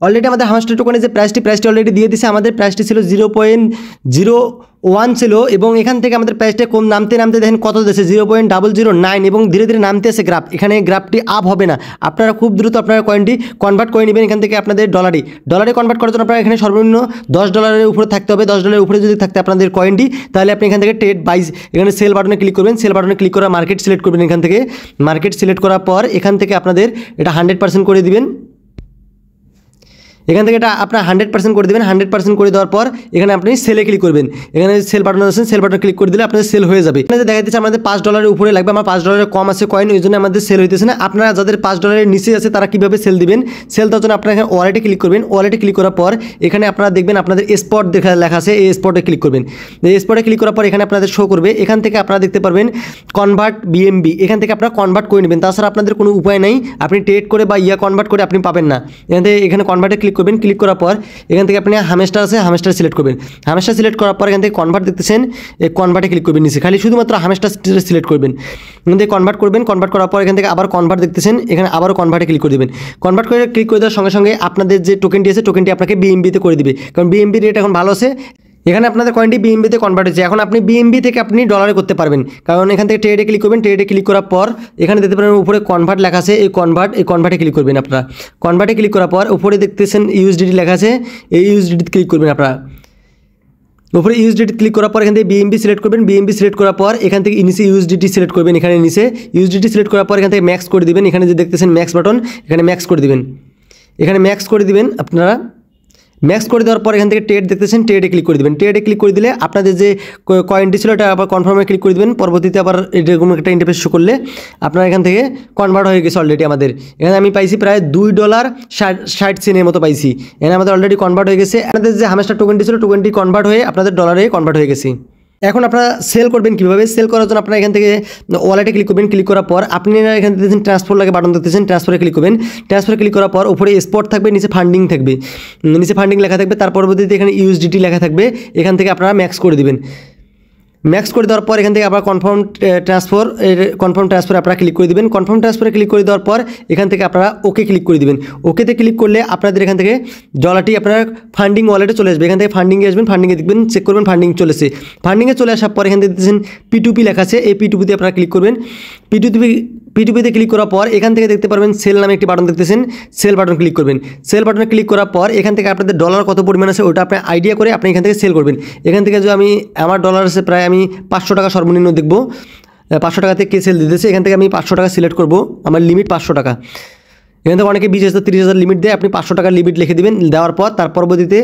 Already আমাদের hamster টোকনের যে প্রাইসটি already দিয়ে দিছে। আমাদের প্রাইসটি ছিল 0.01 ছিল এবং এখান থেকে আমাদের প্রাইসটা কম নামতে দেখেন কত দিয়েছে 0.009 এবং ধীরে ধীরে নামতে আছে গ্রাফ। এখানে গ্রাফটি আপ হবে না, আপনারা খুব দ্রুত আপনারা কয়েনটি কনভার্ট করে নেবেন এখান থেকে আপনাদের ডলারে কনভার্ট করার জন্য আপনারা এখানে সর্বনিম্ন $10 উপরে থাকতে হবে। $10 উপরে যদি থাকতে আপনাদের কয়েনটি, তাহলে আপনি এখান থেকে ট্রেড বাইজ এখানে সেল বাটনে ক্লিক করবেন। সেল বাটনে ক্লিক করে মার্কেট সিলেক্ট করবেন। এখান থেকে মার্কেট সিলেক্ট করার পর এখান থেকে আপনাদের এটা 100% করে দিবেন। এখান থেকে এটা আপনার 100% করে দেবেন। 100% করে দেওয়ার পর এখানে আপনি সেলে ক্লিক করবেন। এখানে সেল বাটন আছে, সেল বাটন ক্লিক করে দিলে আপনাদের সেল হয়ে যাবে। এখানে দেখা যাচ্ছে আমাদের $5 উপরে লাগবে, আমার $5 কম আছে কয়েন, ওই জন্য আমাদের সেল হইতেছে না। আপনারা যাদের $5 নিচে আছে তারা কীভাবে সেল দিবেন, সেল দেওয়ার জন্য আপনারা এখানে ওয়ালেটে ক্লিক করবেন। ওয়ালেটে ক্লিক করার পর এখানে আপনারা দেখবেন আপনাদের স্পট লেখা আছে, এই স্পটে ক্লিক করবেন। এই স্পটে ক্লিক করার পর এখানে আপনাদের শো করবে। এখান থেকে আপনারা দেখতে পারবেন কনভার্ট বিএমবি, এখান থেকে আপনারা কনভার্ট করে নেবেন। তাছাড়া আপনাদের কোনো উপায় নেই, আপনি ট্রেড করে বা কনভার্ট করে আপনি পাবেন না। এখান থেকে এখানে কনভার্টে ক্লিক করবেন। ক্লিক করার পর এখান থেকে আপনি হামস্টার আছে, হামস্টার সিলেক্ট করবেন। হামস্টার সিলেক্ট করার পর এখান থেকে কনভার্ট দেখতেছেন, এই কনভার্টে ক্লিক করবেন। নিচে খালি শুধুমাত্র হামস্টার সিলেক্ট করবেন। এখান থেকে কনভার্ট করবেন। কনভার্ট করার পর এখান থেকে আবার কনভার্ট দেখতেছেন, এখানে আবারও কনভার্টে ক্লিক করে দেবেন। কনভার্ট করে ক্লিক করে দেওয়ার সঙ্গে সঙ্গে আপনাদের যে টোকেনটি আছে টোকেনটি আপনাকে বিএমবিতে করে দিবে, কারণ বিএমবি রেট এখন ভালো আছে। এখানে আপনাদের কয়েনটি বিএমবিতে কনভার্ট হচ্ছে। এখন আপনি বিএমবি থেকে আপনি ডলারে করতে পারবেন, কারণ এখান থেকে ট্রেডে ক্লিক করবেন। ট্রেডে ক্লিক করার পর এখানে দেখতে পারেন উপরে কনভার্ট লেখা আছে, এই কনভার্টে ক্লিক করবেন। আপনারা কনভার্টে ক্লিক করার পর উপরে দেখতেছেন ইউএসডিটি লেখা আছে, এই ইউএসডিটি ক্লিক করবেন। আপনারা উপরে ইউএসডিটি ক্লিক করার পর এখান থেকে বিএমবি সিলেক্ট করবেন। বিএমবি সিলেক্ট করার পর এখান থেকে নিচে ইউএসডিটি সিলেক্ট করবেন। এখানে নিচে ইউএসডিটি সিলেক্ট করার পর এখান থেকে ম্যাক্স করে দিবেন। এখানে যে দেখতেছেন ম্যাক্স বাটন, এখানে ম্যাক্স করে দিবেন। এখানে ম্যাক্স করে দিবেন। আপনারা ম্যাক্স করে দেওয়ার পর এখান থেকে ট্রেড দেখতেছেন, ট্রেডে ক্লিক করে দেবেন। ট্রেডে ক্লিক করে দিলে আপনাদের যে কয়েনটি ছিল এটা আবার কনফার্মে ক্লিক করে দেবেন। পরবর্তীতে আবার এরকম একটা ইন্টারফেস শো করলে আপনার এখান থেকে কনভার্ট হয়ে গেছে অলরেডি। আমাদের এখানে আমি পাইছি প্রায় $2.60 মতো পাইছি। এখানে আমাদের অলরেডি কনভার্ট হয়ে গেছে। আপনাদের যে হামস্টার টোকেনটি ছিল টোকেনটি কনভার্ট হয়ে আপনাদের ডলারে কনভার্ট হয়ে গেছে। এখন আপনারা সেল করবেন কীভাবে, সেল করার জন্য আপনারা এখান থেকে ওয়ালেটে ক্লিক করবেন। ক্লিক করার পর আপনারা এখান থেকে দেখছেন ট্রান্সফার লাগে বাটন দেখতেছেন, ট্রান্সফারে ক্লিক করবেন। ট্রান্সফারে ক্লিক করার পর উপরে স্পট থাকবে, নিচে ফান্ডিং থাকবে, নিচে ফান্ডিং লেখা থাকবে। তার পরবর্তীতে এখানে ইউএসডিটি লেখা থাকবে। এখান থেকে আপনারা ম্যাক্স করে দিবেন। ম্যাক্স করে দেওয়ার পর এখান থেকে আবার কনফার্ম ট্রান্সফারে আপনারা ক্লিক করে দিবেন। কনফার্ম ট্রান্সফারে ক্লিক করে দেওয়ার পর এখান থেকে আপনারা ওকে ক্লিক করে দিবেন। ওকেতে ক্লিক করলে আপনাদের এখান থেকে ডলারটি আপনার ফান্ডিং ওয়ালেটে চলে আসবে। এখান থেকে ফান্ডিংয়ে আসবেন, ফান্ডিংয়ে দেখবেন, চেক করবেন ফান্ডিং চলেছে। ফান্ডিংয়ে চলে আসার পর এখান থেকে দেখছেন P2P লেখা আছে, এই P2Pতে আপনারা ক্লিক করবেন। P2Pতে ক্লিক করার পর এখান থেকে দেখতে পারবেন সেল নামে একটি বাটন দেখতেছেন, সেল বাটন ক্লিক করবেন। সেল বাটনে ক্লিক করার পর এখান থেকে আপনাদের ডলার কত পরিমাণ আছে ওটা আপনি আইডিয়া করে আপনি এখান থেকে সেল করবেন। এখান থেকে যে আমার ডলার আছে প্রায় আমি $500 সর্বনিম্ন দেখব, 500 টাকাতে কে সেল দিতেছে। এখান থেকে আমি 500 টাকা সিলেক্ট করব, আমার লিমিট 500 টাকা। এখান থেকে অনেকে 20,000 30,000 লিমিট দেয়, আপনি 500 টাকার লিমিট লিখে দেবেন। দেওয়ার পর তার পরবর্তীতে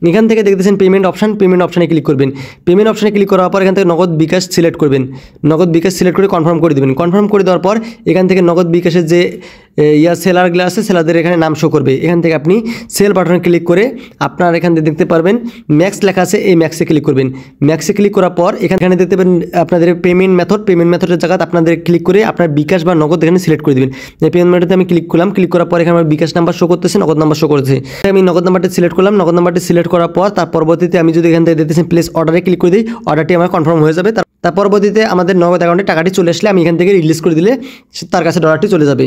এখান থেকে দেখতেছেন পেমেন্ট অপশানে ক্লিক করবেন। পেমেন্ট অপশানে ক্লিক করার পর এখান থেকে নগদ বিকাশ সিলেক্ট করবেন। নগদ বিকাশ সিলেক্ট করে কনফার্ম করে দেবেন। কনফার্ম করে দেওয়ার পর এখান থেকে নগদ বিকাশের যে সেলারগুলো আছে সেলারদের এখানে নাম শো করবে। এখান থেকে আপনি সেল বাটনে ক্লিক করে আপনার এখান থেকে দেখতে পারবেন ম্যাক্স লেখা আছে, এই ম্যাক্সে ক্লিক করবেন। ম্যাক্সে ক্লিক করার পর এখানে দেখতে পাবেন আপনাদের পেমেন্ট মেথডের জায়গায় আপনাদের ক্লিক করে আপনার বিকাশ বা নগদ এখানে সিলেক্ট করে দেবেন। পেমেন্ট মেথডে আমি ক্লিক করলাম। ক্লিক করার পর এখানে আমার বিকাশ নাম্বার শো করতেছে, নগদ নাম্বার শো করতেছে। আমি নগদ নাম্বারটি সিলেক্ট করলাম। নগদ নাম্বারটি সিলেক্ট করার পর তার পরবর্তীতে আমি যদি এখান থেকে দেখতেছেন প্লেস অর্ডারে ক্লিক করে দিই, অর্ডারটি আমার কনফার্ম হয়ে যাবে। তার পরবর্তীতে আমাদের নগদ অ্যাকাউন্টে টাকাটি চলে আসলে আমি এখান থেকে রিলিজ করে দিলে তার কাছে ডলারটি চলে যাবে।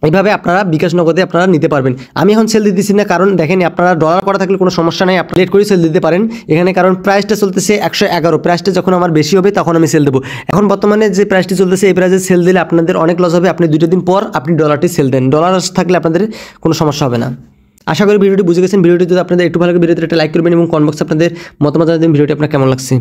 এইভাবে আপনারা বিকাশ নগদে আপনারা নিতে পারবেন। আমি এখন সেল দিতেছি না, কারণ দেখেন আপনারা ডলার করা থাকলে কোনো সমস্যা নেই, আপনি লেট করে সেল দিতে পারেন এখানে, কারণ প্রাইসটা চলতেছে 111। প্রাইসটা যখন আমার বেশি হবে তখন আমি সেল দেবো। এখন বর্তমানে যে প্রাইসটি চলতেছে এই প্রাইসে সেল দিলে আপনাদের অনেক লস হবে। আপনি 2 দিন পর আপনি ডলারটি সেল দেন, ডলার থাকলে আপনাদের কোনো সমস্যা হবে না। আশা করি ভিডিওটি বুঝে গেছেন। ভিডিওটি যদি আপনাদের একটু ভালো লাগে ভিডিওতে একটা লাইক করবেন এবং কমেন্ট বক্সে আপনাদের মতামত জানাবেন ভিডিওটি আপনার কেমন লাগছে।